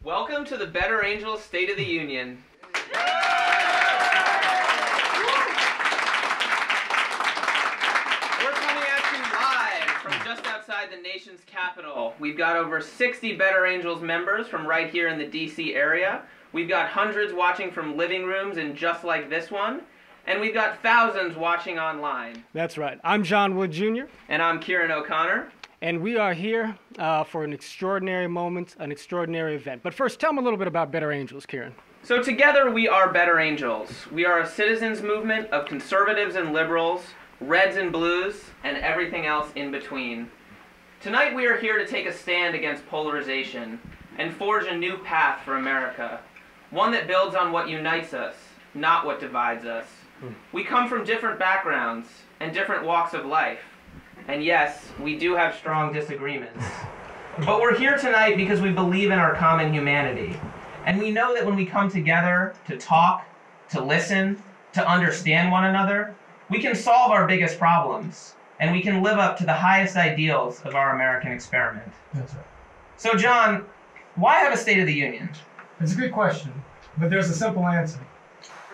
Welcome to the Better Angels State of the Union. We're coming at you live from just outside the nation's capital. We've got over 60 Better Angels members from right here in the DC area. We've got hundreds watching from living rooms and just like this one. And we've got thousands watching online. That's right. I'm John Wood Jr. And I'm Kieran O'Connor. And we are here for an extraordinary moment, an extraordinary event. But first, tell them a little bit about Better Angels, Kieran. So together we are Better Angels. We are a citizens movement of conservatives and liberals, reds and blues, and everything else in between. Tonight we are here to take a stand against polarization and forge a new path for America. One that builds on what unites us, not what divides us. We come from different backgrounds and different walks of life. And yes, we do have strong disagreements. But we're here tonight because we believe in our common humanity. And we know that when we come together to talk, to listen, to understand one another, we can solve our biggest problems. And we can live up to the highest ideals of our American experiment. That's right. So John, why have a State of the Union? It's a good question, but there's a simple answer.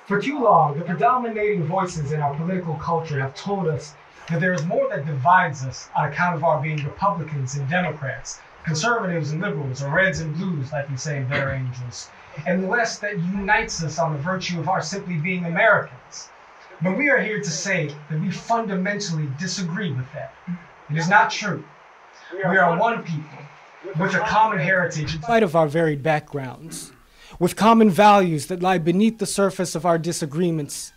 For too long, the predominating voices in our political culture have told us that there is more that divides us on account of our being Republicans and Democrats, conservatives and liberals, or reds and blues, like we say in Better Angels, and less that unites us on the virtue of our simply being Americans. But we are here to say that we fundamentally disagree with that. It is not true. We are one people with a common heritage in spite of our varied backgrounds, with common values that lie beneath the surface of our disagreements,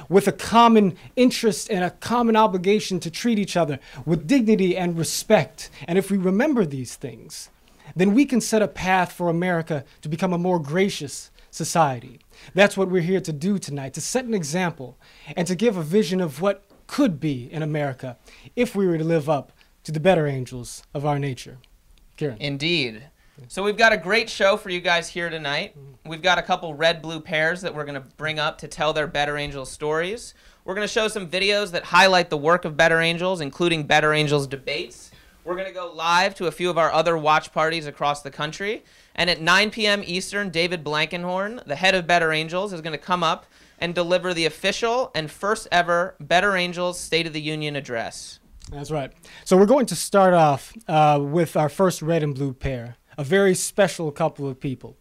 with a common interest and a common obligation to treat each other with dignity and respect. And if we remember these things, then we can set a path for America to become a more gracious society. That's what we're here to do tonight, to set an example and to give a vision of what could be in America if we were to live up to the better angels of our nature. Kieran. Indeed. So we've got a great show for you guys here tonight. We've got a couple red-blue pairs that we're going to bring up to tell their Better Angels stories. We're going to show some videos that highlight the work of Better Angels, including Better Angels debates. We're going to go live to a few of our other watch parties across the country. And at 9 p.m. Eastern, David Blankenhorn, the head of Better Angels, is going to come up and deliver the official and first ever Better Angels State of the Union address. That's right. So we're going to start off with our first red and blue pair. A very special couple of people.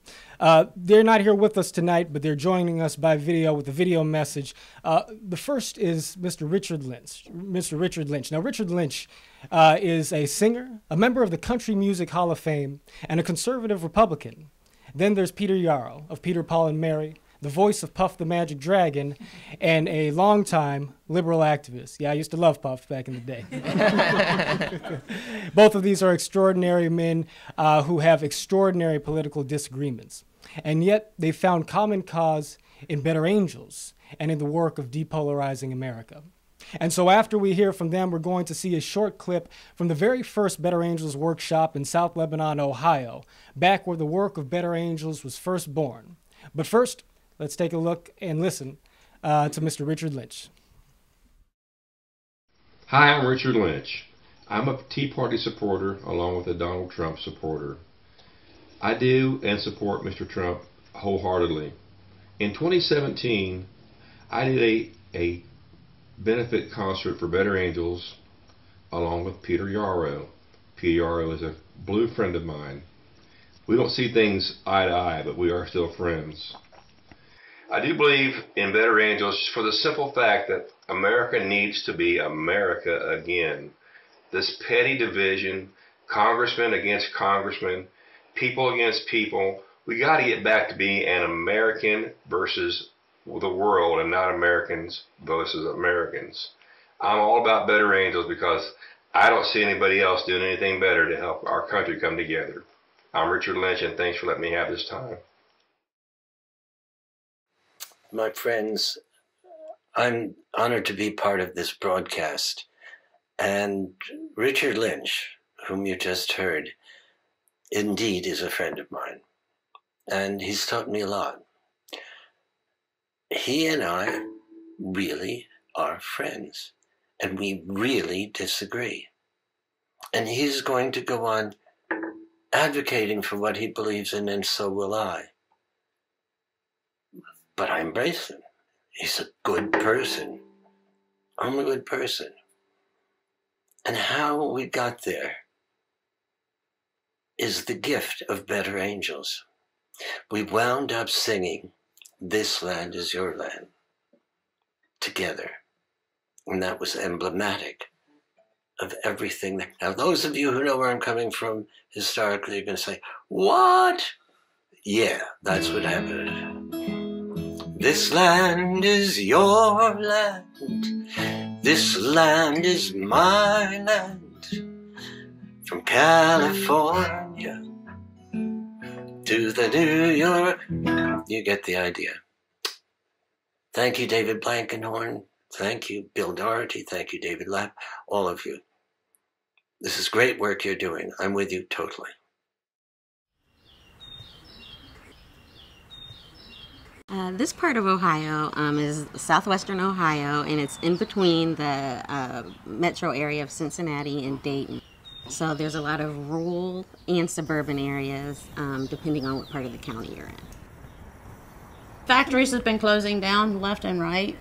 They're not here with us tonight, but they're joining us by video with a video message. The first is Mr. Richard Lynch. Mr. Richard Lynch. Now, Richard Lynch is a singer, a member of the Country Music Hall of Fame, and a conservative Republican. Then there's Peter Yarrow of Peter, Paul, and Mary, the voice of Puff the Magic Dragon, and a longtime liberal activist. Yeah, I used to love Puff back in the day. Both of these are extraordinary men who have extraordinary political disagreements. And yet they found common cause in Better Angels and in the work of depolarizing America. And so after we hear from them, we're going to see a short clip from the very first Better Angels workshop in South Lebanon, Ohio, back where the work of Better Angels was first born. But first, let's take a look and listen to Mr. Richard Lynch. Hi, I'm Richard Lynch. I'm a Tea Party supporter along with a Donald Trump supporter. I do and support Mr. Trump wholeheartedly. In 2017, I did a benefit concert for Better Angels along with Peter Yarrow. Peter Yarrow is a blue friend of mine. We don't see things eye to eye, but we are still friends. I do believe in Better Angels for the simple fact that America needs to be America again. This petty division, congressman against congressman, people against people, we got to get back to being an American versus the world and not Americans versus Americans. I'm all about Better Angels because I don't see anybody else doing anything better to help our country come together. I'm Richard Lynch, and thanks for letting me have this time. My friends, I'm honored to be part of this broadcast. And Richard Lynch, whom you just heard, indeed is a friend of mine. And he's taught me a lot. He and I really are friends. And we really disagree. And he's going to go on advocating for what he believes in, and so will I. But I embrace him. He's a good person. I'm a good person. And how we got there is the gift of Better Angels. We wound up singing "This Land Is Your Land" together. And that was emblematic of everything. Now, those of you who know where I'm coming from historically are going to say, what? Yeah, that's what happened. This land is your land. This land is my land. From California to the New York. You get the idea. Thank you, David Blankenhorn. Thank you, Bill Doherty. Thank you, David Lapp. All of you. This is great work you're doing. I'm with you totally. This part of Ohio is southwestern Ohio, and it's in between the metro area of Cincinnati and Dayton. So there's a lot of rural and suburban areas, depending on what part of the county you're in. Factories have been closing down left and right,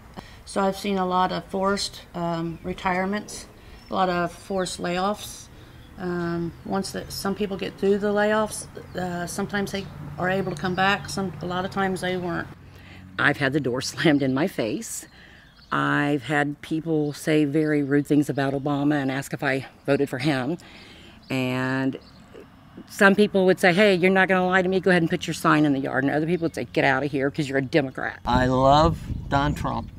so I've seen a lot of forced retirements, a lot of forced layoffs. Once some people get through the layoffs, sometimes they are able to come back. A lot of times they weren't. I've had the door slammed in my face. I've had people say very rude things about Obama and ask if I voted for him. And some people would say, hey, you're not going to lie to me, go ahead and put your sign in the yard. And other people would say, get out of here because you're a Democrat. I love Don Trump.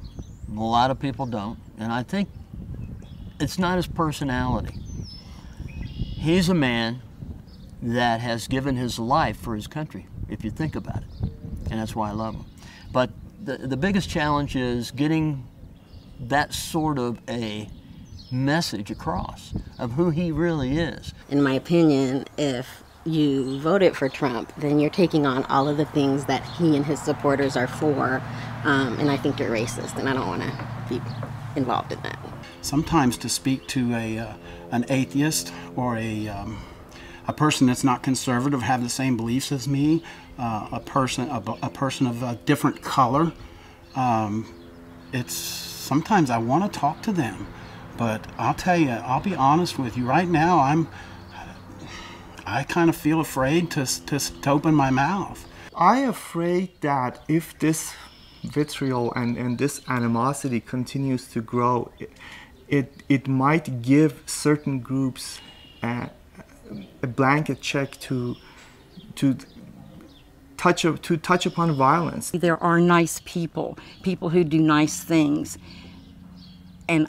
A lot of people don't. And I think it's not his personality. He's a man that has given his life for his country, if you think about it. And that's why I love him. But the biggest challenge is getting that sort of a message across of who he really is. In my opinion, if you voted for Trump, then you're taking on all of the things that he and his supporters are for, and I think you're racist, and I don't want to be involved in that. Sometimes to speak to an atheist or a person that's not conservative, have the same beliefs as me, a person of a different color, it's sometimes I want to talk to them, but I'll tell you, I'll be honest with you. Right now, I kind of feel afraid to open my mouth. I'm afraid that if this vitriol and this animosity continues to grow, it might give certain groups a blanket check to touch upon violence. There are nice people who do nice things, and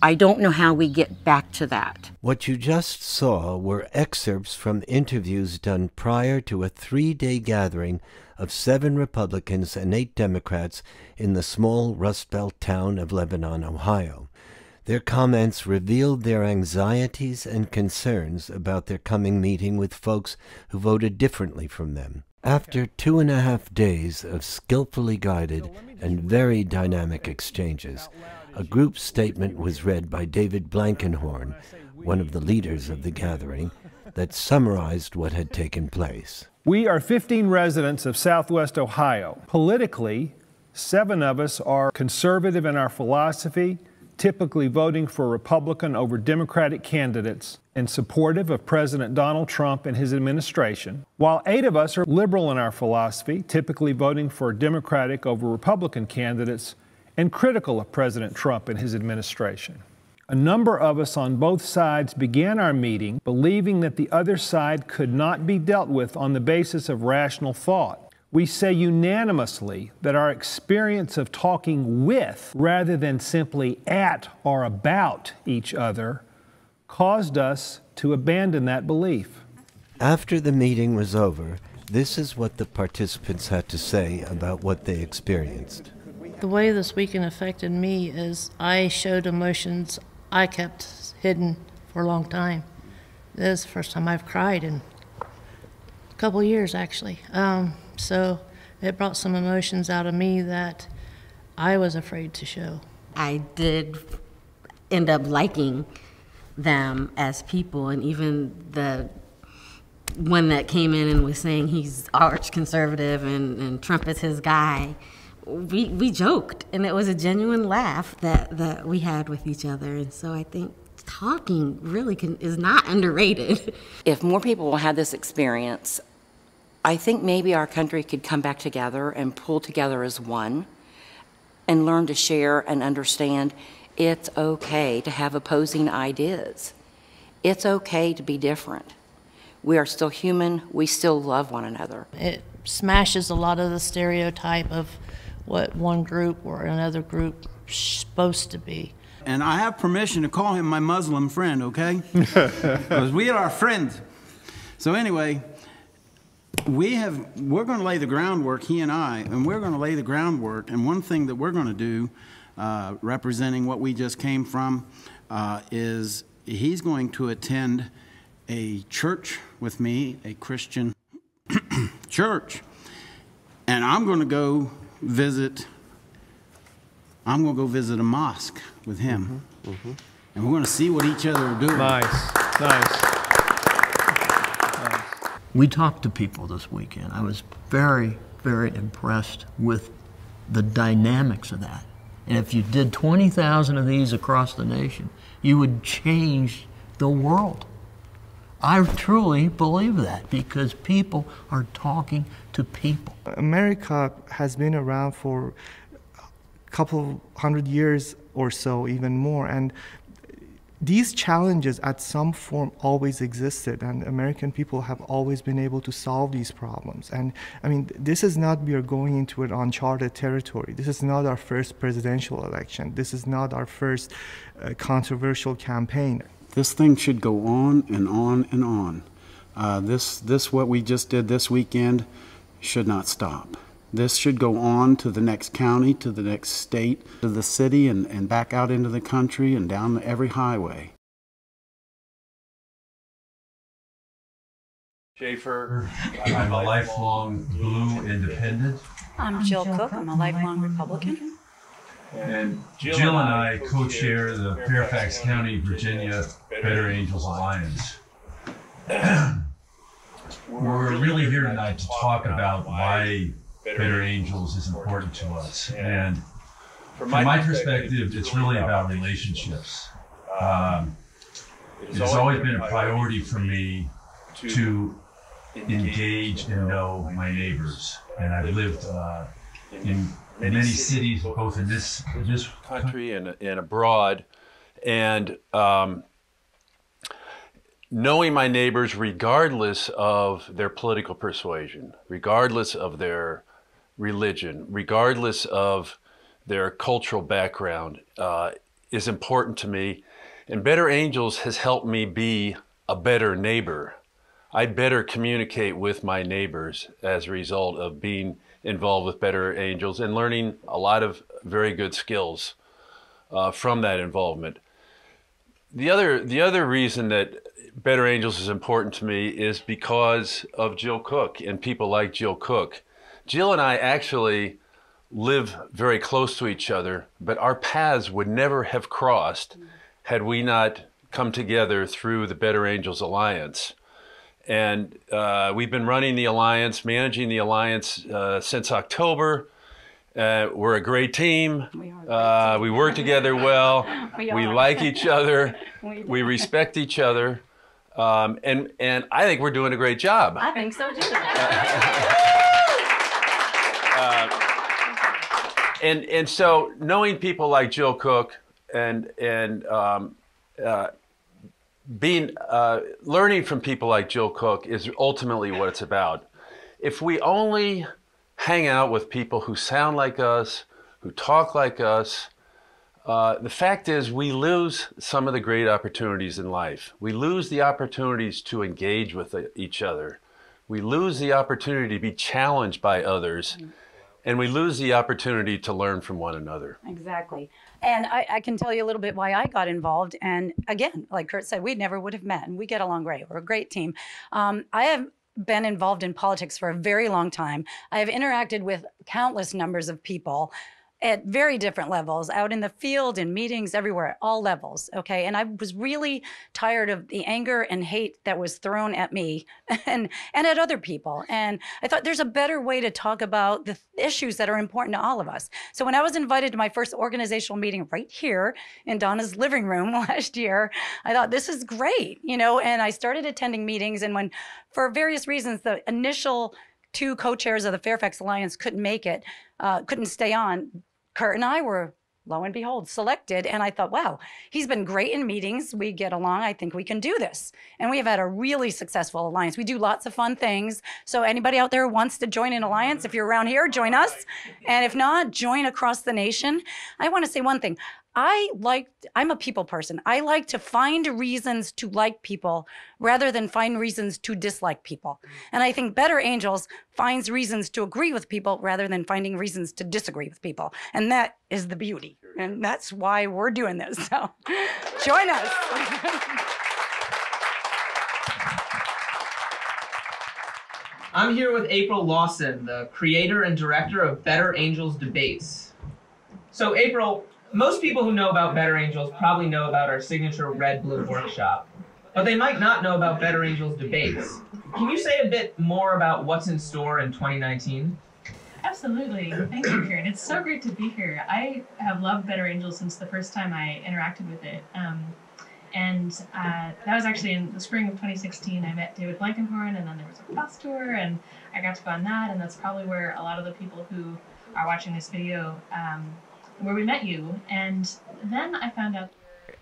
I don't know how we get back to that. What you just saw were excerpts from interviews done prior to a 3-day gathering of 7 Republicans and 8 Democrats in the small Rust Belt town of Lebanon, Ohio. Their comments revealed their anxieties and concerns about their coming meeting with folks who voted differently from them. After 2.5 days of skillfully guided and very dynamic exchanges, a group statement was read by David Blankenhorn, one of the leaders of the gathering, that summarized what had taken place. We are 15 residents of Southwest Ohio. Politically, 7 of us are conservative in our philosophy, typically voting for Republican over Democratic candidates and supportive of President Donald Trump and his administration, while 8 of us are liberal in our philosophy, typically voting for Democratic over Republican candidates and critical of President Trump and his administration. A number of us on both sides began our meeting believing that the other side could not be dealt with on the basis of rational thought. We say unanimously that our experience of talking with, rather than simply at or about each other, caused us to abandon that belief. After the meeting was over, this is what the participants had to say about what they experienced. The way this weekend affected me is I showed emotions I kept hidden for a long time. This is the first time I've cried in a couple years, actually. So it brought some emotions out of me that I was afraid to show. I did end up liking them as people, and even the one that came in and was saying he's arch conservative and Trump is his guy, we joked, and it was a genuine laugh that we had with each other. And so I think talking really is not underrated. If more people had this experience, I think maybe our country could come back together and pull together as one and learn to share and understand it's okay to have opposing ideas. It's okay to be different. We are still human. We still love one another. It smashes a lot of the stereotype of what one group or another group is supposed to be. And I have permission to call him my Muslim friend, okay? Because we are friends. So anyway, we're going to lay the groundwork, he and I, and we're going to lay the groundwork. And one thing that we're going to do, representing what we just came from, is he's going to attend a church with me, a Christian church. And I'm going to go visit a mosque with him. And we're going to see what each other are doing. Nice, nice. We talked to people this weekend. I was very, very impressed with the dynamics of that. And if you did 20,000 of these across the nation, you would change the world. I truly believe that, because people are talking to people. America has been around for a couple hundred years or so, even more, and these challenges at some form always existed, and American people have always been able to solve these problems. And I mean, this is not, we are going into an uncharted territory. This is not our first presidential election. This is not our first controversial campaign. This thing should go on and on and on. This what we just did this weekend should not stop. This should go on to the next county, to the next state, to the city, and back out into the country and down every highway. Schaeffer, I'm a lifelong blue independent. I'm Jill Cook, I'm a lifelong Republican. And Jill and I co-chair the Fairfax County, Virginia Better Angels Alliance. We're really here tonight to talk about why Better Angels is important to us. And from my perspective, it's really about relationships. It's always been a priority for me to engage and know my neighbors. And I've lived in many cities, both in this country and abroad. And knowing my neighbors regardless of their political persuasion, regardless of their religion, regardless of their cultural background, is important to me. And Better Angels has helped me be a better neighbor. I better communicate with my neighbors as a result of being involved with Better Angels and learning a lot of very good skills from that involvement. The other reason that Better Angels is important to me is because of Jill Cook and people like Jill Cook. Jill and I actually live very close to each other, but our paths would never have crossed had we not come together through the Better Angels Alliance. And we've been running the Alliance, managing the Alliance since October. We're a great team. We work together well. We like each other. We respect each other. And I think we're doing a great job. I think so too. And so knowing people like Jill Cook and learning from people like Jill Cook is ultimately what it's about. If we only hang out with people who sound like us, who talk like us, the fact is we lose some of the great opportunities in life. We lose the opportunities to engage with each other. We lose the opportunity to be challenged by others. And we lose the opportunity to learn from one another. Exactly. And I can tell you a little bit why I got involved. And again, like Kurt said, we never would have met, and we get along great. We're a great team. I have been involved in politics for a very long time. I have interacted with countless numbers of people. at very different levels, out in the field, in meetings, everywhere, at all levels, okay? And I was really tired of the anger and hate that was thrown at me and at other people. And I thought there's a better way to talk about the issues that are important to all of us. So when I was invited to my first organizational meeting right here in Donna's living room last year, I thought, this is great, you know? And I started attending meetings, and when, for various reasons, the initial 2 co-chairs of the Fairfax Alliance couldn't make it, couldn't stay on, Kurt and I were, lo and behold, selected. And I thought, wow, he's been great in meetings. We get along. I think we can do this. And we have had a really successful alliance. We do lots of fun things. So anybody out there who wants to join an alliance, if you're around here, join us. And if not, join across the nation. I want to say one thing. I'm a people person. I like to find reasons to like people rather than find reasons to dislike people. And I think Better Angels finds reasons to agree with people rather than finding reasons to disagree with people. And that is the beauty. And that's why we're doing this. So join us. I'm here with April LAWSON, the creator and director of Better Angels Debates. So April, most people who know about Better Angels probably know about our signature Red Blue workshop, but they might not know about Better Angels Debates. Can you say a bit more about what's in store in 2019? Absolutely. Thank you, Karen. It's so great to be here. I have loved Better Angels since the first time I interacted with it. That was actually in the spring of 2016. I met David Blankenhorn, and then there was a bus tour, and I got to go on that, and that's probably where a lot of the people who are watching this video where we met you. And then I found out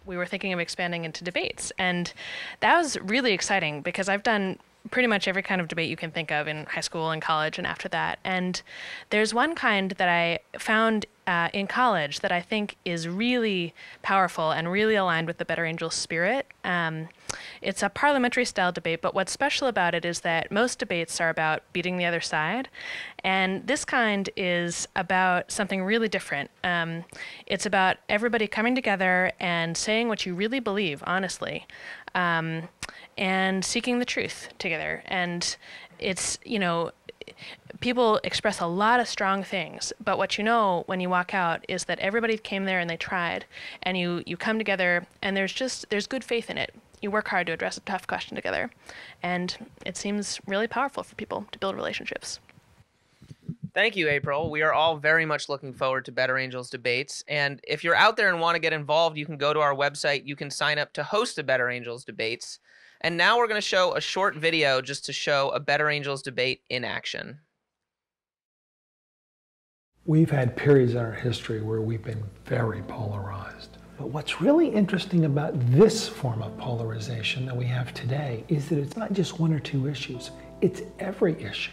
we were thinking of expanding into debates. And that was really exciting because I've done pretty much every kind of debate you can think of in high school and college and after that. And there's one kind that I found in college that I think is really powerful and really aligned with the Better Angels spirit. It's a parliamentary style debate, but what's special about it is that most debates are about beating the other side. And this kind is about something really different. It's about everybody coming together and saying what you really believe, honestly, and seeking the truth together. And it's, you know, people express a lot of strong things, but what you know when you walk out is that everybody came there and they tried, and you come together, and there's good faith in it. You work hard to address a tough question together, and it seems really powerful for people to build relationships. Thank you, April. We are all very much looking forward to Better Angels Debates, and if you're out there and want to get involved, you can go to our website. You can sign up to host a Better Angels Debates. And now we're going to show a short video just to show a Better Angels debate in action. We've had periods in our history where we've been very polarized. But what's really interesting about this form of polarization that we have today is that it's not just one or two issues, it's every issue.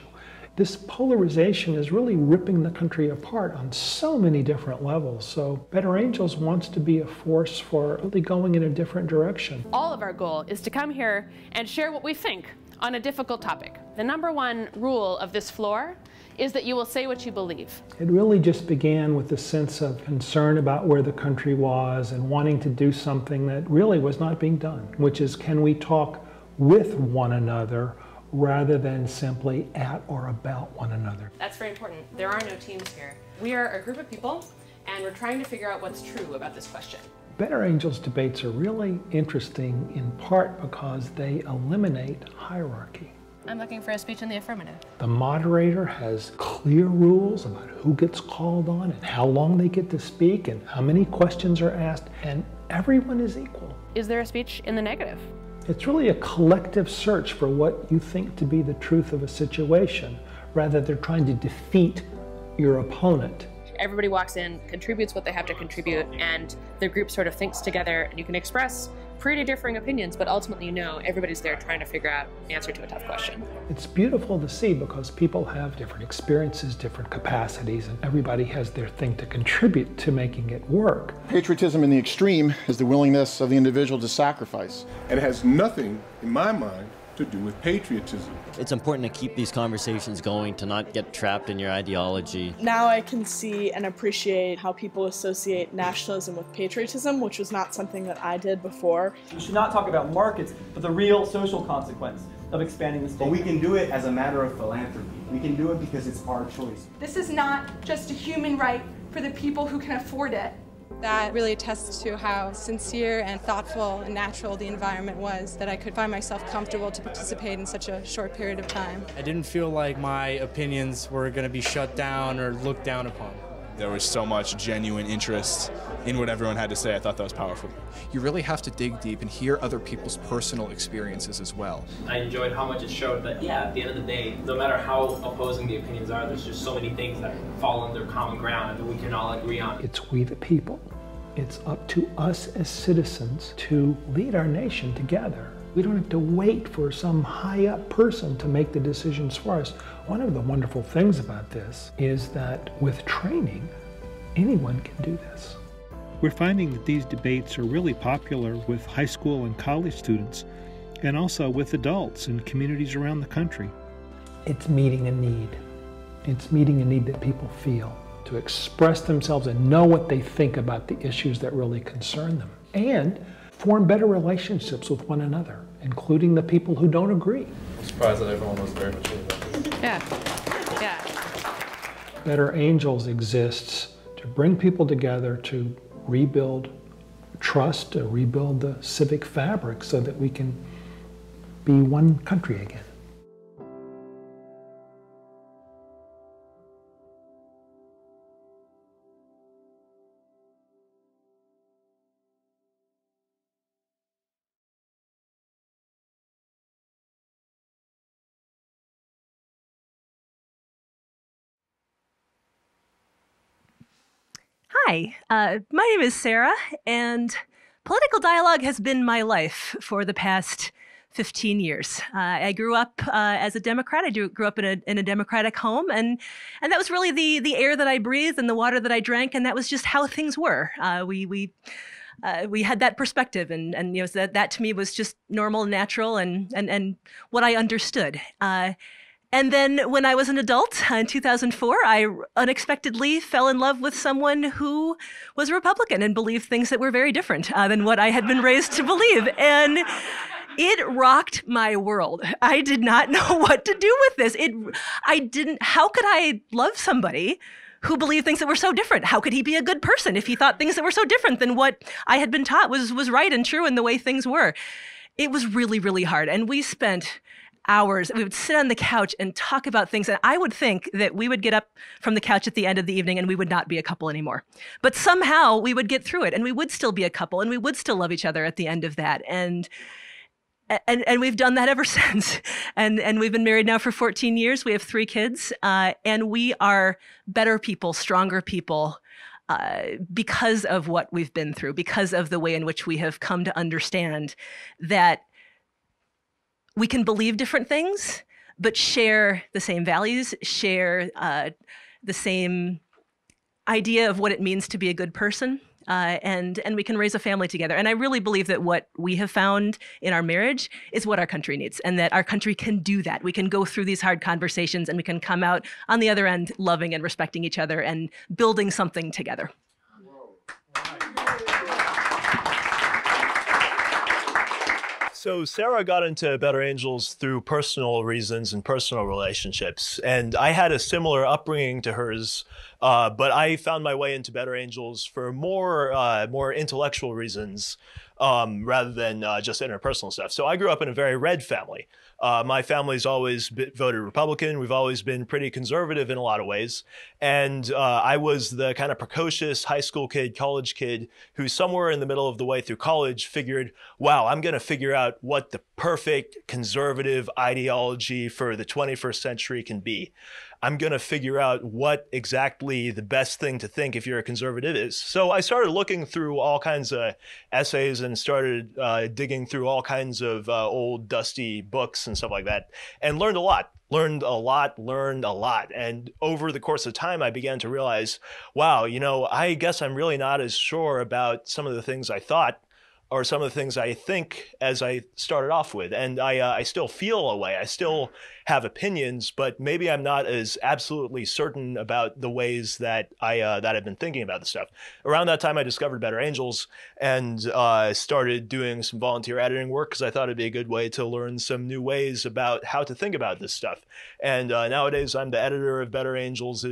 This polarization is really ripping the country apart on so many different levels. So Better Angels wants to be a force for really going in a different direction. All of our goal is to come here and share what we think on a difficult topic. The #1 rule of this floor is that you will say what you believe. It really just began with a sense of concern about where the country was and wanting to do something that really was not being done, which is, can we talk with one another rather than simply at or about one another? That's very important. There are no teams here. We are a group of people, and we're trying to figure out what's true about this question. Better Angels debates are really interesting in part because they eliminate hierarchy. I'm looking for a speech in the affirmative. The moderator has clear rules about who gets called on and how long they get to speak and how many questions are asked, and everyone is equal. Is there a speech in the negative? It's really a collective search for what you think to be the truth of a situation, rather than trying to defeat your opponent. Everybody walks in, contributes what they have to contribute, and the group sort of thinks together, and you can express pretty differing opinions, but ultimately you know everybody's there trying to figure out the answer to a tough question. It's beautiful to see because people have different experiences, different capacities, and everybody has their thing to contribute to making it work. Patriotism in the extreme is the willingness of the individual to sacrifice. And it has nothing, in my mind, to do with patriotism. It's important to keep these conversations going, to not get trapped in your ideology. Now I can see and appreciate how people associate nationalism with patriotism, which was not something that I did before. We should not talk about markets, but the real social consequence of expanding the state. But we can do it as a matter of philanthropy. We can do it because it's our choice. This is not just a human right for the people who can afford it. That really attests to how sincere and thoughtful and natural the environment was, that I could find myself comfortable to participate in such a short period of time. I didn't feel like my opinions were going to be shut down or looked down upon. There was so much genuine interest in what everyone had to say. I thought that was powerful. You really have to dig deep and hear other people's personal experiences as well. I enjoyed how much it showed that, yeah, at the end of the day, no matter how opposing the opinions are, there's just so many things that fall under common ground that we can all agree on. It's we the people. It's up to us as citizens to lead our nation together. We don't have to wait for some high-up person to make the decisions for us. One of the wonderful things about this is that with training, anyone can do this. We're finding that these debates are really popular with high school and college students, and also with adults in communities around the country. It's meeting a need. It's meeting a need that people feel, to express themselves and know what they think about the issues that really concern them, and form better relationships with one another, including the people who don't agree. I'm surprised that everyone was very mature about this. Yeah. Better Angels exists to bring people together to rebuild trust, to rebuild the civic fabric so that we can be one country again. Hi, my name is Sarah, and political dialogue has been my life for the past 15 years. I grew up as a Democrat. I grew up in a Democratic home, and that was really the air that I breathed and the water that I drank, and that was just how things were. We had that perspective, and you know, that to me was just normal, natural, and what I understood. And then when I was an adult in 2004, I unexpectedly fell in love with someone who was a Republican and believed things that were very different than what I had been raised to believe. And it rocked my world. I did not know what to do with this. How could I love somebody who believed things that were so different? How could he be a good person if he thought things that were so different than what I had been taught was right and true and the way things were? It was really, really hard. And we spent hours. We would sit on the couch and talk about things. And I would think that we would get up from the couch at the end of the evening and we would not be a couple anymore. But somehow we would get through it and we would still be a couple and we would still love each other at the end of that. And we've done that ever since. And we've been married now for 14 years. We have 3 kids. And we are better people, stronger people, because of what we've been through, because of the way in which we have come to understand that we can believe different things, but share the same values, share the same idea of what it means to be a good person, and we can raise a family together. And I really believe that what we have found in our marriage is what our country needs, and that our country can do that. We can go through these hard conversations and we can come out on the other end loving and respecting each other and building something together. So Sarah got into Better Angels through personal reasons and personal relationships. And I had a similar upbringing to hers, but I found my way into Better Angels for more intellectual reasons rather than just interpersonal stuff. So I grew up in a very red family. My family's always voted Republican. We've always been pretty conservative in a lot of ways. And I was the kind of precocious high school kid, college kid, who somewhere in the middle of the way through college figured, wow, I'm going to figure out what the perfect conservative ideology for the 21st century can be. I'm going to figure out what exactly the best thing to think if you're a conservative is. So I started looking through all kinds of essays and started digging through all kinds of old dusty books and stuff like that, and learned a lot. Learned a lot. And over the course of time, I began to realize, wow, you know, I guess I'm really not as sure about some of the things I thought. are some of the things I think as I started off with. And I still feel a way. I still have opinions, but maybe I'm not as absolutely certain about the ways that I've been thinking about the stuff. Around that time, I discovered Better Angels and started doing some volunteer editing work because I thought it'd be a good way to learn some new ways about how to think about this stuff. And nowadays, I'm the editor of Better Angels'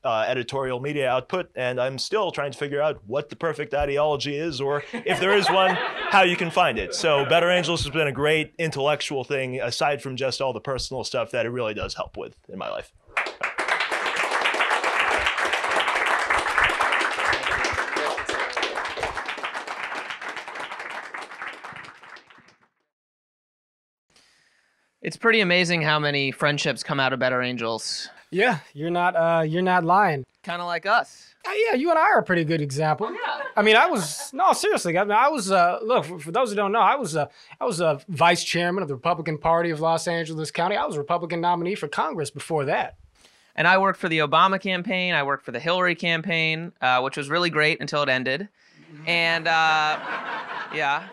editorial media output, and I'm still trying to figure out what the perfect ideology is, or if there is one, how you can find it. So Better Angels has been a great intellectual thing, aside from just all the personal stuff that it really does help with in my life. It's pretty amazing how many friendships come out of Better Angels. Yeah, you're not lying. Kind of like us. Yeah, you and I are a pretty good example. Yeah. I mean, seriously. I mean, I was look, for those who don't know, I was a vice chairman of the Republican Party of Los Angeles County. I was a Republican nominee for Congress before that. And I worked for the Obama campaign. I worked for the Hillary campaign, which was really great until it ended. And yeah.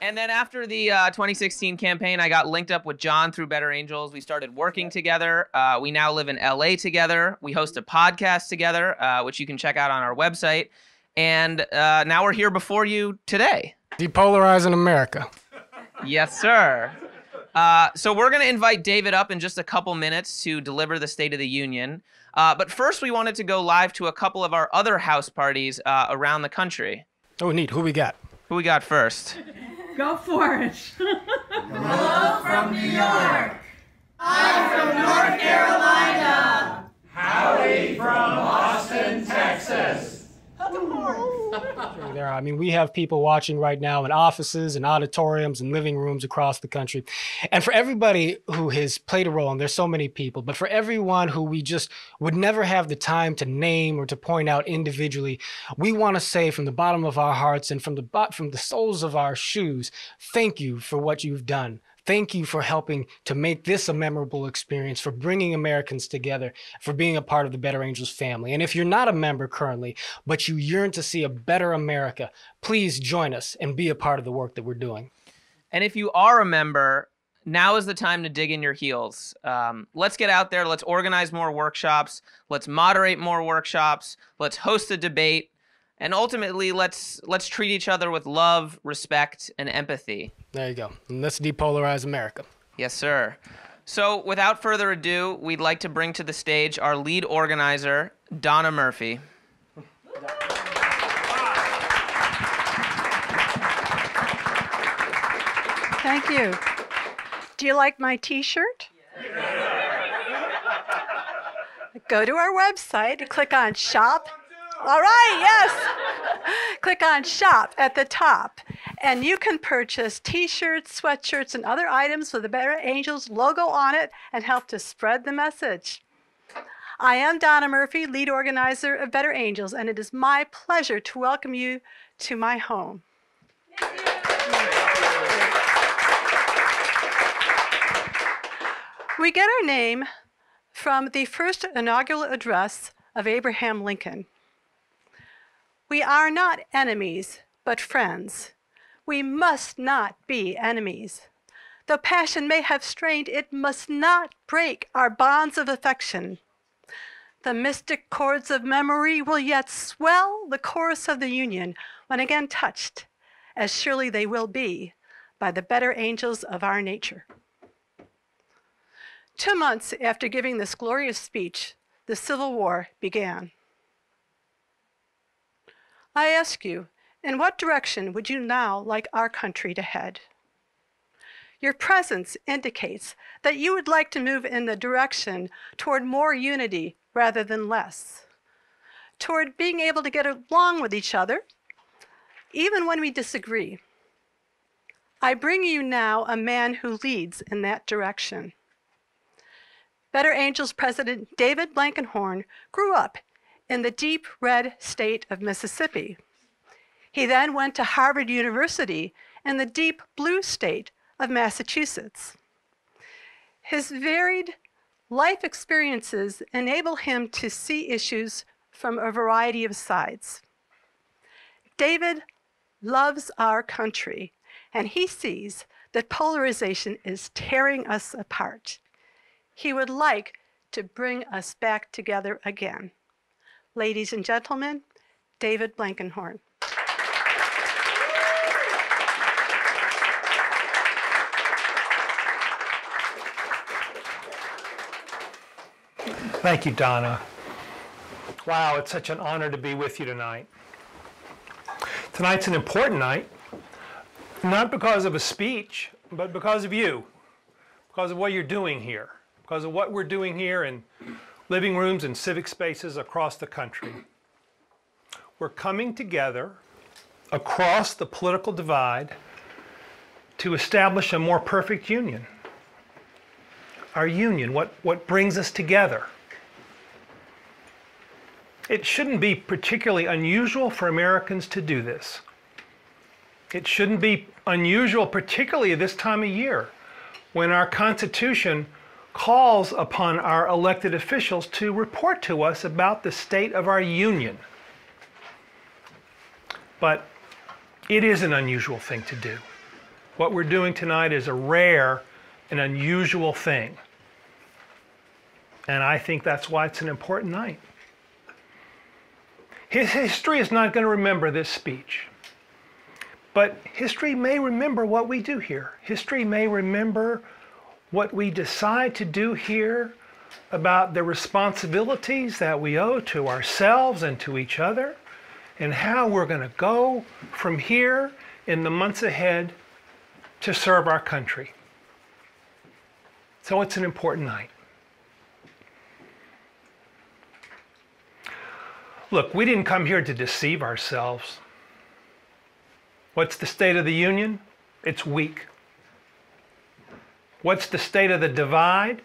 And then after the 2016 campaign, I got linked up with John through Better Angels. We started working together. We now live in LA together. We host a podcast together, which you can check out on our website. And now we're here before you today. Depolarizing America. Yes, sir. So we're going to invite David up in just a couple minutes to deliver the State of the Union. But first, we wanted to go live to a couple of our other house parties around the country. Oh, neat. Who we got? Who we got first? Go for it. Hello from New York. I'm from North Carolina. Howdy from Austin, Texas. There, I mean, we have people watching right now in offices and auditoriums and living rooms across the country. And for everybody who has played a role, and there's so many people, but for everyone who we just would never have the time to name or to point out individually, we want to say from the bottom of our hearts and from the soles of our shoes, thank you for what you've done. Thank you for helping to make this a memorable experience, for bringing Americans together, for being a part of the Better Angels family. And if you're not a member currently, but you yearn to see a better America, please join us and be a part of the work that we're doing. And if you are a member, now is the time to dig in your heels. Let's get out there. Let's organize more workshops. Let's moderate more workshops. Let's host a debate. And ultimately, let's treat each other with love, respect, and empathy. There you go. And let's depolarize America. Yes, sir. So without further ado, we'd like to bring to the stage our lead organizer, Donna Murphy. Thank you. Do you like my t-shirt? Go to our website and click on shop. All right, yes. Click on shop at the top, and you can purchase t-shirts, sweatshirts, and other items with the Better Angels logo on it and help to spread the message. I am Donna Murphy, lead organizer of Better Angels, and it is my pleasure to welcome you to my home. We get our name from the first inaugural address of Abraham Lincoln. We are not enemies, but friends. We must not be enemies. Though passion may have strained, it must not break our bonds of affection. The mystic chords of memory will yet swell the chorus of the Union when again touched, as surely they will be, by the better angels of our nature. 2 months after giving this glorious speech, the Civil War began. I ask you, in what direction would you now like our country to head? Your presence indicates that you would like to move in the direction toward more unity rather than less, toward being able to get along with each other, even when we disagree. I bring you now a man who leads in that direction. Better Angels President David Blankenhorn grew up in the deep red state of Mississippi. He then went to Harvard University in the deep blue state of Massachusetts. His varied life experiences enable him to see issues from a variety of sides. David loves our country, and he sees that polarization is tearing us apart. He would like to bring us back together again. Ladies and gentlemen, David Blankenhorn. Thank you, Donna. Wow, it's such an honor to be with you tonight. Tonight's an important night, not because of a speech, but because of you, because of what you're doing here, because of what we're doing here in living rooms and civic spaces across the country. We're coming together across the political divide to establish a more perfect union. Our union, what brings us together. It shouldn't be particularly unusual for Americans to do this. It shouldn't be unusual, particularly at this time of year, when our Constitution calls upon our elected officials to report to us about the state of our union. But it is an unusual thing to do. What we're doing tonight is a rare and unusual thing. And I think that's why it's an important night. History is not going to remember this speech. But history may remember what we do here. History may remember what we decide to do here about the responsibilities that we owe to ourselves and to each other, and how we're going to go from here in the months ahead to serve our country. So it's an important night. Look, we didn't come here to deceive ourselves. What's the state of the union? It's weak. What's the state of the divide?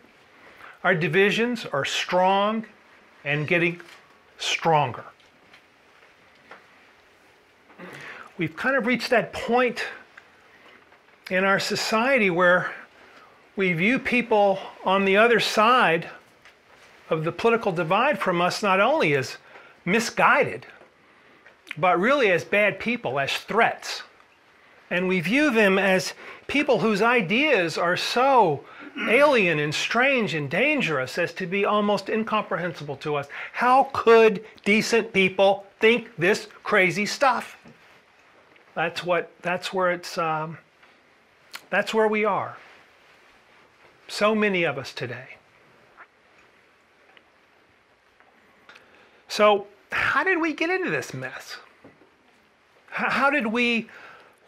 Our divisions are strong and getting stronger. We've kind of reached that point in our society where we view people on the other side of the political divide from us not only as misguided, but really as bad people, as threats. And we view them as people whose ideas are so alien and strange and dangerous as to be almost incomprehensible to us. How could decent people think this crazy stuff? That's where we are. So many of us today. So how did we get into this mess? How did we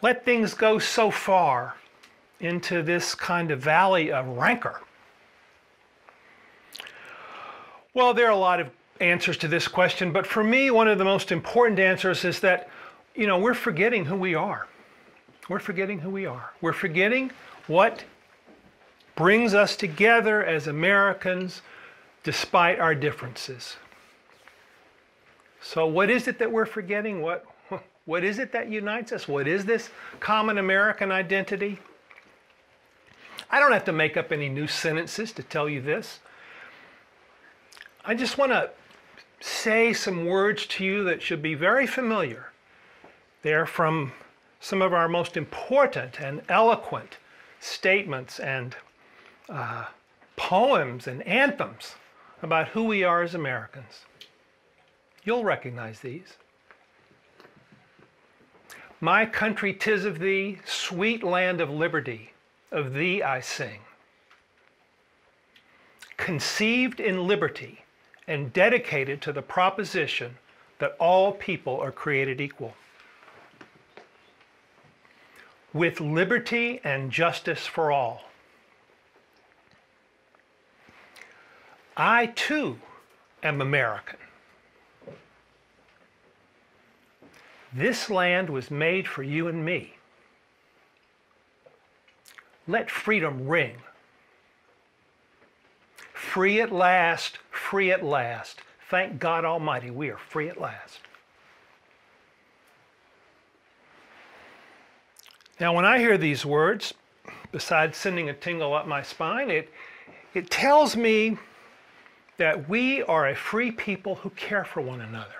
let things go so far into this kind of valley of rancor? Well, there are a lot of answers to this question, but for me, one of the most important answers is that, we're forgetting who we are. We're forgetting who we are. We're forgetting what brings us together as Americans despite our differences. So what is it that we're forgetting? What is it that unites us? What is this common American identity? I don't have to make up any new sentences to tell you this. I just want to say some words to you that should be very familiar. They're from some of our most important and eloquent statements and poems and anthems about who we are as Americans. You'll recognize these. My country, 'tis of thee, sweet land of liberty, of thee I sing. Conceived in liberty and dedicated to the proposition that all people are created equal. With liberty and justice for all. I too am American. This land was made for you and me. Let freedom ring. Free at last, free at last. Thank God Almighty, we are free at last. Now, when I hear these words, besides sending a tingle up my spine, it tells me that we are a free people who care for one another.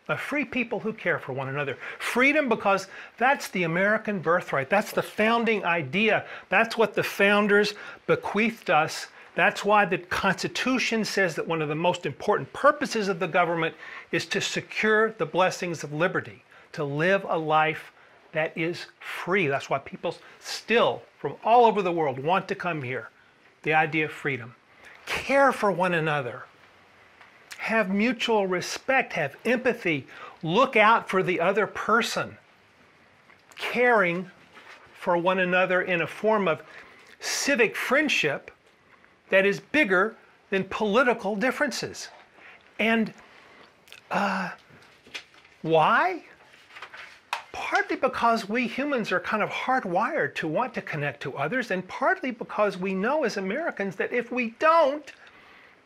A free people who care for one another. Freedom because that's the American birthright. That's the founding idea. That's what the founders bequeathed us. That's why the Constitution says that one of the most important purposes of the government is to secure the blessings of liberty, to live a life that is free. That's why people still, from all over the world, want to come here. The idea of freedom. Care for one another. Have mutual respect, have empathy, look out for the other person. Caring for one another in a form of civic friendship that is bigger than political differences. And why? Partly because we humans are kind of hardwired to want to connect to others, and partly because we know as Americans that if we don't,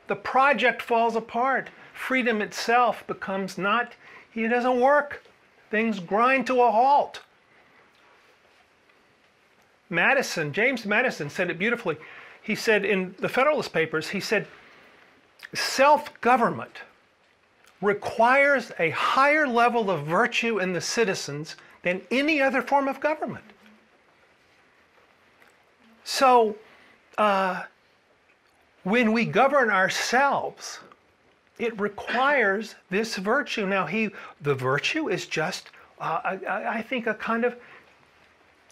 the project falls apart. Freedom itself becomes not, it doesn't work. Things grind to a halt. James Madison said it beautifully. He said in the Federalist Papers, he said, self-government requires a higher level of virtue in the citizens than any other form of government. So, when we govern ourselves, it requires this virtue. Now, the virtue is just, I think, a kind of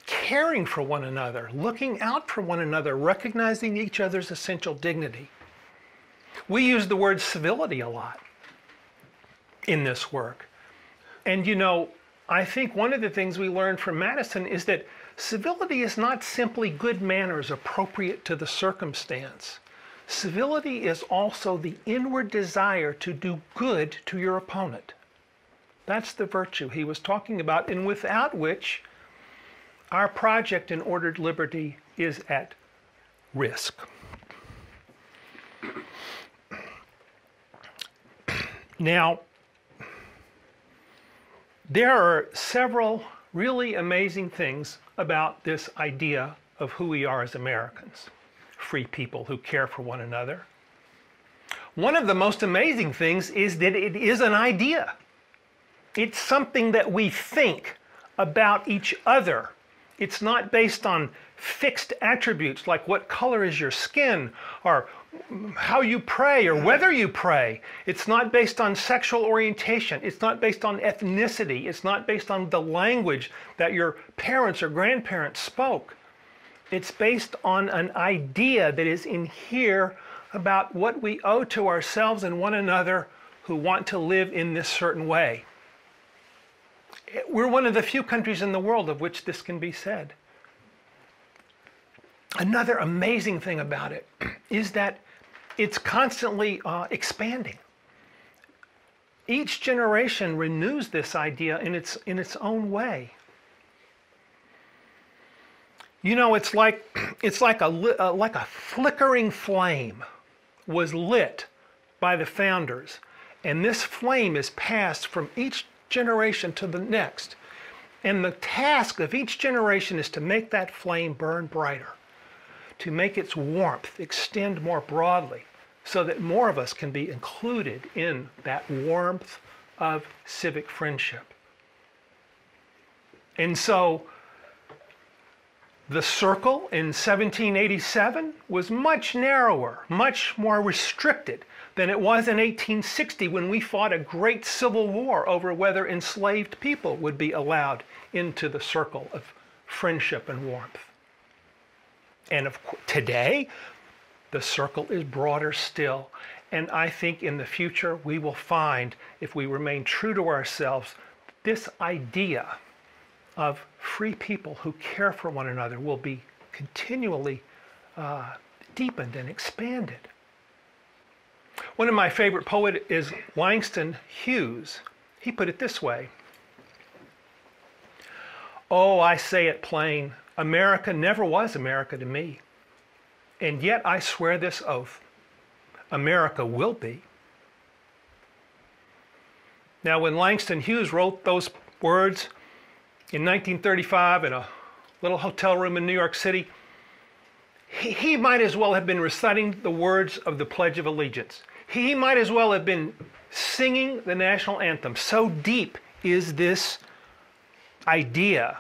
caring for one another, looking out for one another, recognizing each other's essential dignity. We use the word civility a lot in this work. And you know, I think one of the things we learned from Madison is that civility is not simply good manners appropriate to the circumstance. Civility is also the inward desire to do good to your opponent. That's the virtue he was talking about, and without which our project in ordered liberty is at risk. Now, there are several really amazing things about this idea of who we are as Americans. Free people who care for one another. One of the most amazing things is that it is an idea. It's something that we think about each other. It's not based on fixed attributes like what color is your skin or how you pray or whether you pray. It's not based on sexual orientation. It's not based on ethnicity. It's not based on the language that your parents or grandparents spoke. It's based on an idea that is in here about what we owe to ourselves and one another who want to live in this certain way. We're one of the few countries in the world of which this can be said. Another amazing thing about it is that it's constantly expanding. Each generation renews this idea in its own way. You know, it's like a flickering flame was lit by the founders, and this flame is passed from each generation to the next. And the task of each generation is to make that flame burn brighter, to make its warmth extend more broadly, so that more of us can be included in that warmth of civic friendship. And so, the circle in 1787 was much narrower, much more restricted than it was in 1860 when we fought a great civil war over whether enslaved people would be allowed into the circle of friendship and warmth. And of course, today, the circle is broader still. And I think in the future we will find, if we remain true to ourselves, this idea of free people who care for one another will be continually deepened and expanded. One of my favorite poets is Langston Hughes. He put it this way: "Oh, I say it plain, America never was America to me. And yet I swear this oath, America will be." Now, when Langston Hughes wrote those words in 1935 in a little hotel room in New York City, he might as well have been reciting the words of the Pledge of Allegiance. He might as well have been singing the national anthem. So deep is this idea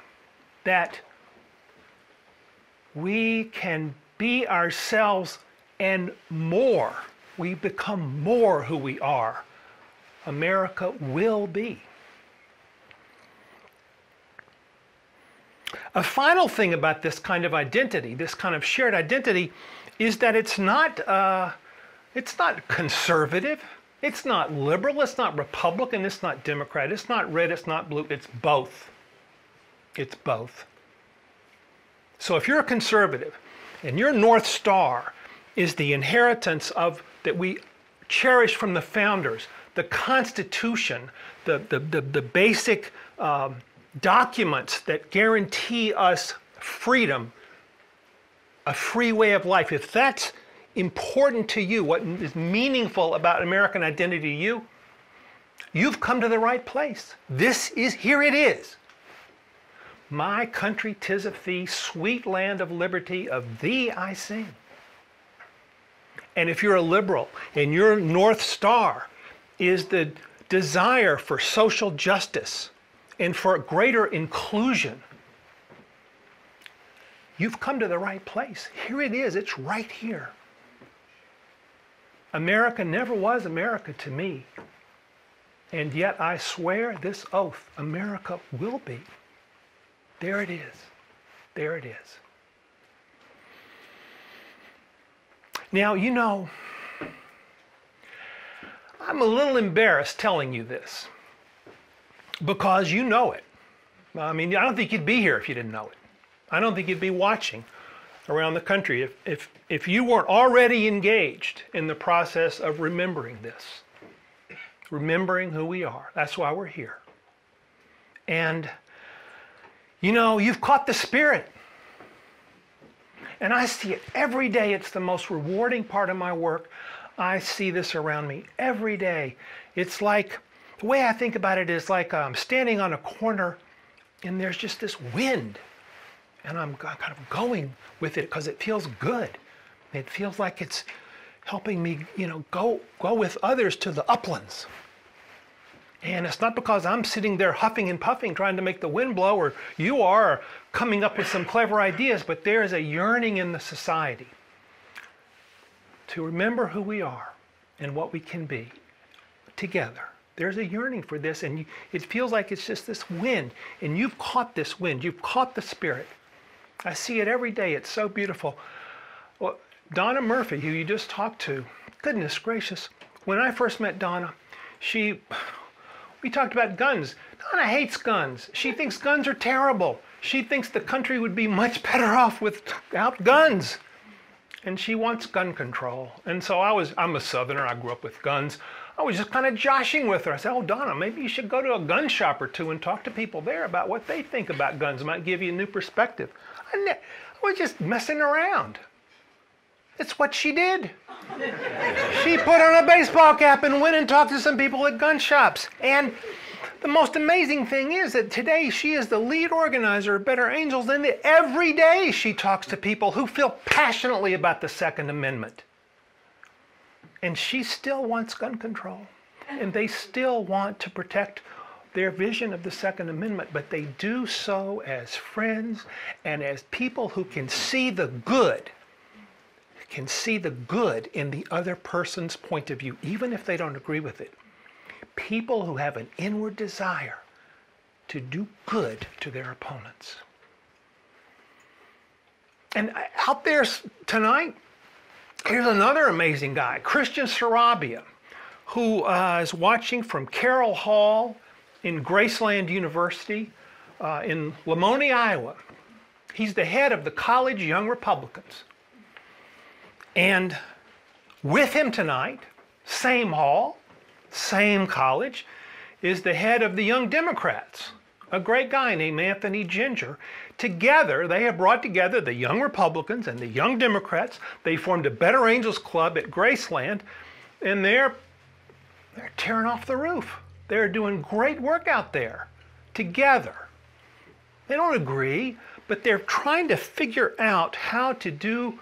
that we can be ourselves and more. We become more who we are. America will be. A final thing about this kind of identity, this kind of shared identity, is that it's not conservative, it's not liberal, it's not Republican, it's not Democrat, it's not red, it's not blue, it's both. It's both. So if you're a conservative and your North Star is the inheritance of that we cherish from the founders, the Constitution, the basic documents that guarantee us freedom, a free way of life, if that's important to you, what is meaningful about American identity to you, you've come to the right place. Here it is. My country, 'tis of thee, sweet land of liberty, of thee I sing. And if you're a liberal and your North Star is the desire for social justice and for greater inclusion, you've come to the right place. Here it is, it's right here. America never was America to me, and yet I swear this oath, America will be. There it is. There it is. Now, you know, I'm a little embarrassed telling you this because you know it. I mean, I don't think you'd be here if you didn't know it. I don't think you'd be watching around the country if you weren't already engaged in the process of remembering this, remembering who we are. That's why we're here. And you know, you've caught the spirit. And I see it every day. It's the most rewarding part of my work. I see this around me every day. It's like, the way I think about it is like I'm standing on a corner and there's just this wind. And I'm kind of going with it because it feels good. It feels like it's helping me, you know, go with others to the uplands. And it's not because I'm sitting there huffing and puffing trying to make the wind blow, or you are coming up with some clever ideas, but there is a yearning in the society to remember who we are and what we can be together. There's a yearning for this, and it feels like it's just this wind, and you've caught this wind, you've caught the spirit. I see it every day. It's so beautiful. Well, Donna Murphy, who you just talked to, goodness gracious, when I first met Donna, we talked about guns. Donna hates guns. She thinks guns are terrible. She thinks the country would be much better off without guns. And she wants gun control. And so I'm a Southerner, I grew up with guns. I was just kind of joshing with her. I said, oh, Donna, maybe you should go to a gun shop or two and talk to people there about what they think about guns. It might give you a new perspective. I was just messing around. It's what she did. She put on a baseball cap and went and talked to some people at gun shops. And the most amazing thing is that today she is the lead organizer of Better Angels, and every day she talks to people who feel passionately about the Second Amendment. And she still wants gun control. And they still want to protect their vision of the Second Amendment, but they do so as friends and as people who can see the good in the other person's point of view, even if they don't agree with it. People who have an inward desire to do good to their opponents. And out there tonight, here's another amazing guy, Christian Sarabia, who is watching from Carroll Hall in Graceland University in Lamoni, Iowa. He's the head of the College Young Republicans. And with him tonight, same hall, same college, is the head of the Young Democrats, a great guy named Anthony Ginger. Together, they have brought together the Young Republicans and the Young Democrats. They formed a Better Angels Club at Graceland, and they're tearing off the roof. They're doing great work out there together. They don't agree, but they're trying to figure out how to do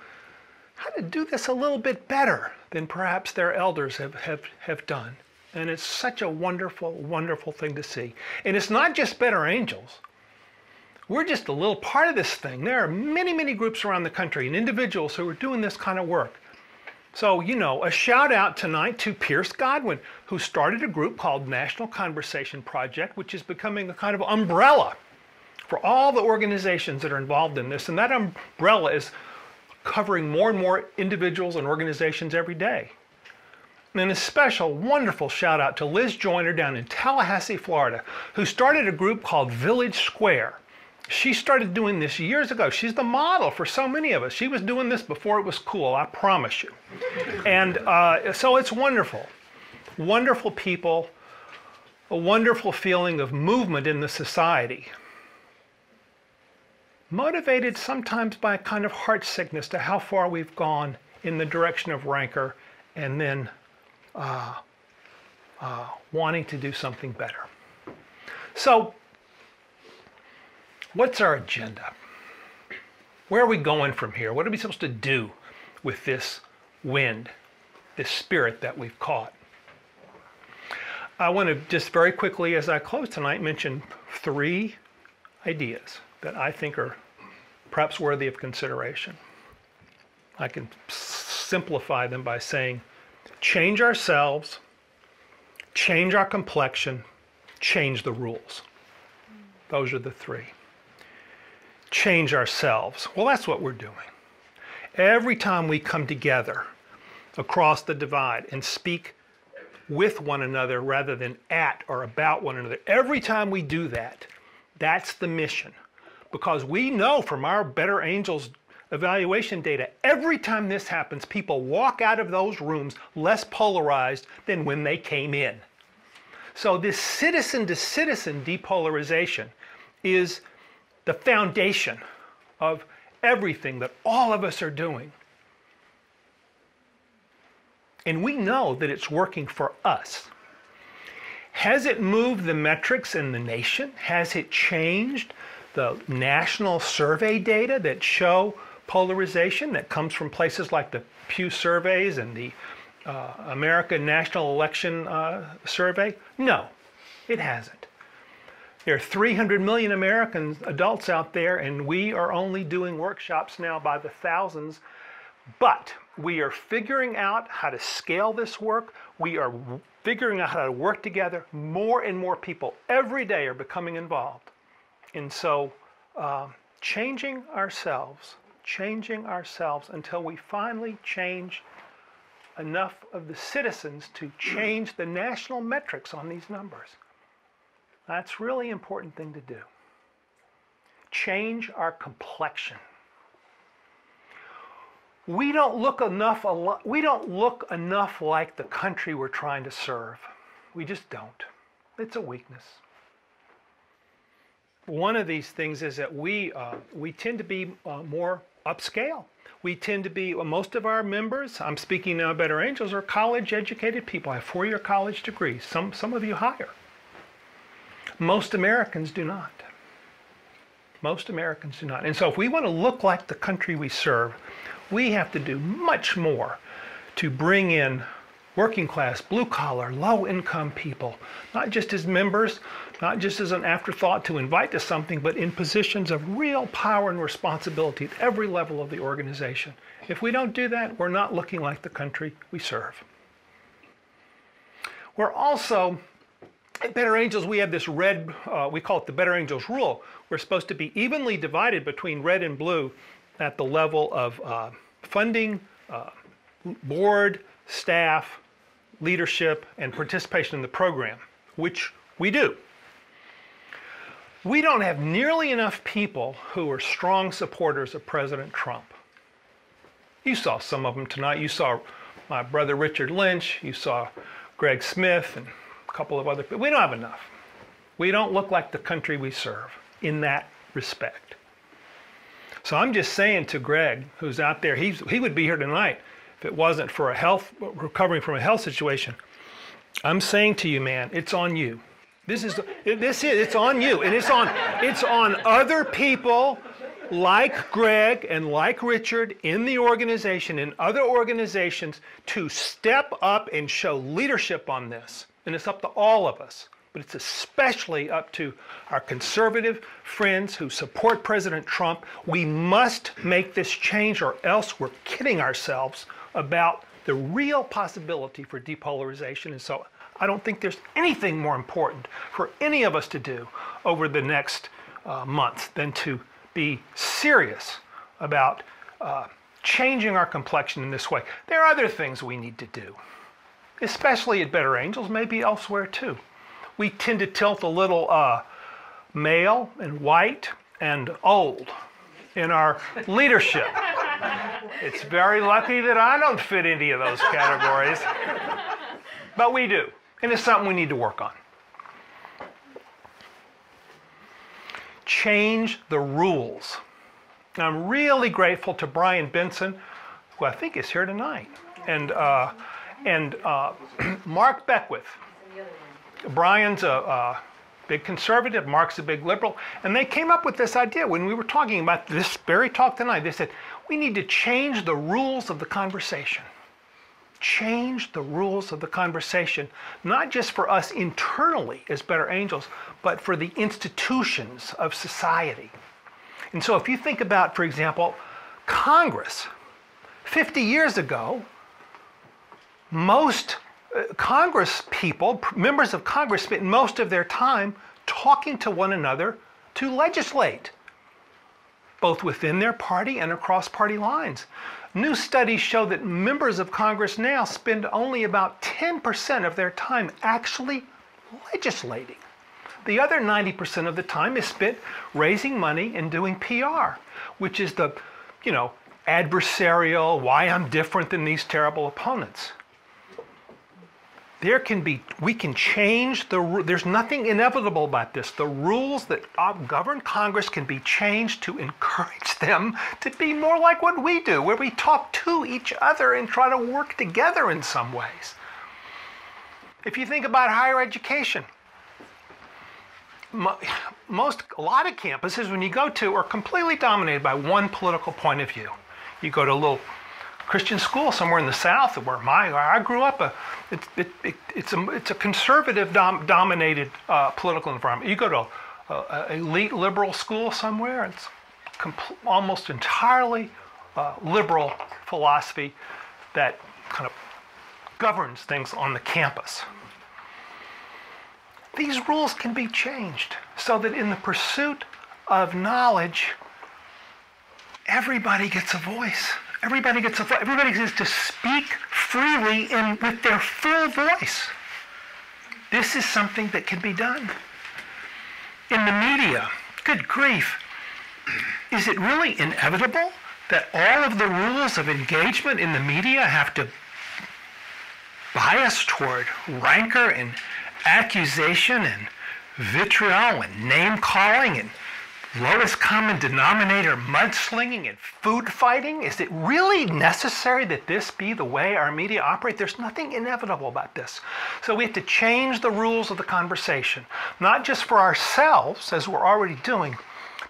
this a little bit better than perhaps their elders have done. And it's such a wonderful, wonderful thing to see. And it's not just Better Angels. We're just a little part of this thing. There are many, many groups around the country and individuals who are doing this kind of work. So, you know, a shout out tonight to Pierce Godwin, who started a group called National Conversation Project, which is becoming a kind of umbrella for all the organizations that are involved in this. And that umbrella is covering more and more individuals and organizations every day. And a special, wonderful shout out to Liz Joyner down in Tallahassee, Florida, who started a group called Village Square. She started doing this years ago. She's the model for so many of us. She was doing this before it was cool, I promise you. And so it's wonderful. Wonderful people, a wonderful feeling of movement in the society. Motivated sometimes by a kind of heart sickness to how far we've gone in the direction of rancor, and then wanting to do something better. So, what's our agenda? Where are we going from here? What are we supposed to do with this wind, this spirit that we've caught? I want to just very quickly, as I close tonight, mention 3 ideas that I think are perhaps worthy of consideration. I can simplify them by saying, change ourselves, change our complexion, change the rules. Those are the 3. Change ourselves. Well, that's what we're doing. Every time we come together across the divide and speak with one another rather than at or about one another, every time we do that, that's the mission. Because we know from our Better Angels evaluation data, every time this happens, people walk out of those rooms less polarized than when they came in. So this citizen-to-citizen depolarization is the foundation of everything that all of us are doing. And we know that it's working for us. Has it moved the metrics in the nation? Has it changed the national survey data that show polarization that comes from places like the Pew surveys and the American National Election Survey? No, it hasn't. There are 300 million American adults out there, and we are only doing workshops now by the thousands. But we are figuring out how to scale this work. We are figuring out how to work together. More and more people every day are becoming involved. And so changing ourselves until we finally change enough of the citizens to change the national metrics on these numbers. That's a really important thing to do. Change our complexion. We don't look enough like the country we're trying to serve. We just don't. It's a weakness. One of these things is that we tend to be more upscale. We tend to be, most of our members, I'm speaking now of Better Angels, are college-educated people. I have 4-year college degrees. Some of you higher. Most Americans do not. Most Americans do not. And so if we want to look like the country we serve, we have to do much more to bring in working class, blue collar, low income people, not just as members, not just as an afterthought to invite to something, but in positions of real power and responsibility at every level of the organization. If we don't do that, we're not looking like the country we serve. We're also, at Better Angels, we have this red, we call it the Better Angels rule. We're supposed to be evenly divided between red and blue at the level of funding, board, staff, leadership, and participation in the program, which we do. We don't have nearly enough people who are strong supporters of President Trump. You saw some of them tonight. You saw my brother Richard Lynch. You saw Greg Smith and a couple of other people. We don't have enough. We don't look like the country we serve in that respect. So I'm just saying to Greg, who's out there, he would be here tonight if it wasn't for recovering from a health situation. I'm saying to you, man, it's on you. It's on you, and it's on other people like Greg and like Richard in the organization and other organizations to step up and show leadership on this. and it's up to all of us, but it's especially up to our conservative friends who support President Trump. We must make this change, or else we're kidding ourselves about the real possibility for depolarization. And so I don't think there's anything more important for any of us to do over the next months than to be serious about changing our complexion in this way. There are other things we need to do, especially at Better Angels, maybe elsewhere too. We tend to tilt a little male and white and old in our leadership. It's very lucky that I don't fit any of those categories, but we do, and it's something we need to work on. Change the rules. I'm really grateful to Brian Benson, who I think is here tonight, and Mark Beckwith. Brian's a big conservative, Mark's a big liberal, and they came up with this idea when we were talking about this very talk tonight. They said, we need to change the rules of the conversation. Change the rules of the conversation, not just for us internally as Better Angels, but for the institutions of society. And so if you think about, for example, Congress, 50 years ago, most Congress people, members of Congress, spent most of their time talking to one another to legislate, both within their party and across party lines. New studies show that members of Congress now spend only about 10% of their time actually legislating. The other 90% of the time is spent raising money and doing PR, which is the, adversarial, why I'm different than these terrible opponents. We can change there's nothing inevitable about this. The rules that govern Congress can be changed to encourage them to be more like what we do, where we talk to each other and try to work together in some ways. If you think about higher education, a lot of campuses, when you go to, are completely dominated by one political point of view. You go to a little Christian school somewhere in the South, where I grew up, it's a conservative dominated political environment. You go to an elite liberal school somewhere, it's almost entirely liberal philosophy that kind of governs things on the campus. These rules can be changed so that in the pursuit of knowledge, everybody gets a voice. Everybody gets to speak freely and with their full voice. This is something that can be done. In the media, good grief, is it really inevitable that all of the rules of engagement in the media have to bias toward rancor and accusation and vitriol and name-calling and lowest common denominator mudslinging and food fighting? Is it really necessary that this be the way our media operate? There's nothing inevitable about this. So we have to change the rules of the conversation, not just for ourselves, as we're already doing,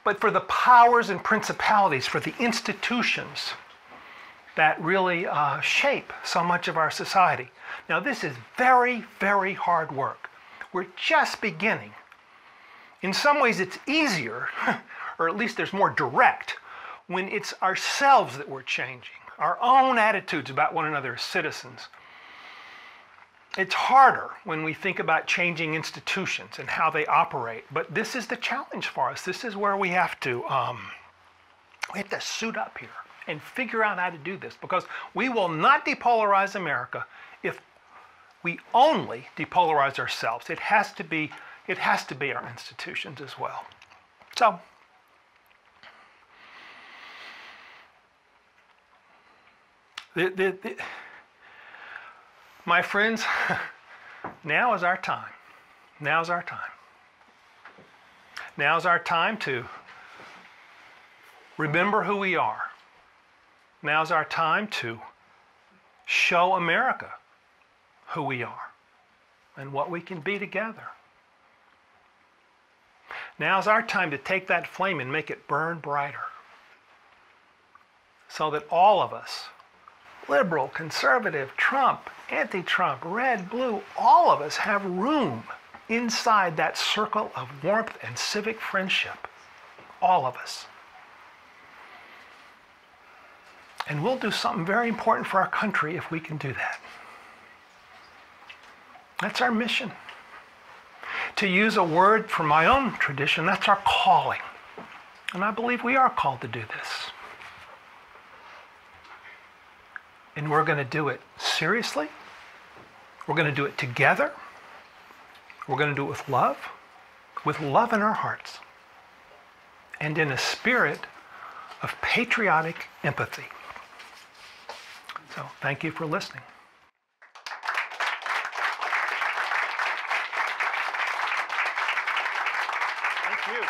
but for the powers and principalities, for the institutions that really shape so much of our society. Now, this is very, very hard work. We're just beginning. In some ways, it's easier, or at least there's more direct, when it's ourselves that we're changing, our own attitudes about one another as citizens. It's harder when we think about changing institutions and how they operate, but this is the challenge for us. This is where we have to suit up here and figure out how to do this, because we will not depolarize America if we only depolarize ourselves. It has to be our institutions as well. So, my friends, now is our time. Now's our time. Now's our time to remember who we are. Now's our time to show America who we are and what we can be together. Now's our time to take that flame and make it burn brighter, so that all of us liberal, conservative, Trump, anti-Trump, red, blue, all of us have room inside that circle of warmth and civic friendship. All of us. And we'll do something very important for our country if we can do that. That's our mission. To use a word from my own tradition, that's our calling. And I believe we are called to do this. And we're going to do it seriously. We're going to do it together. We're going to do it with love in our hearts, and in a spirit of patriotic empathy. So thank you for listening. Thank you.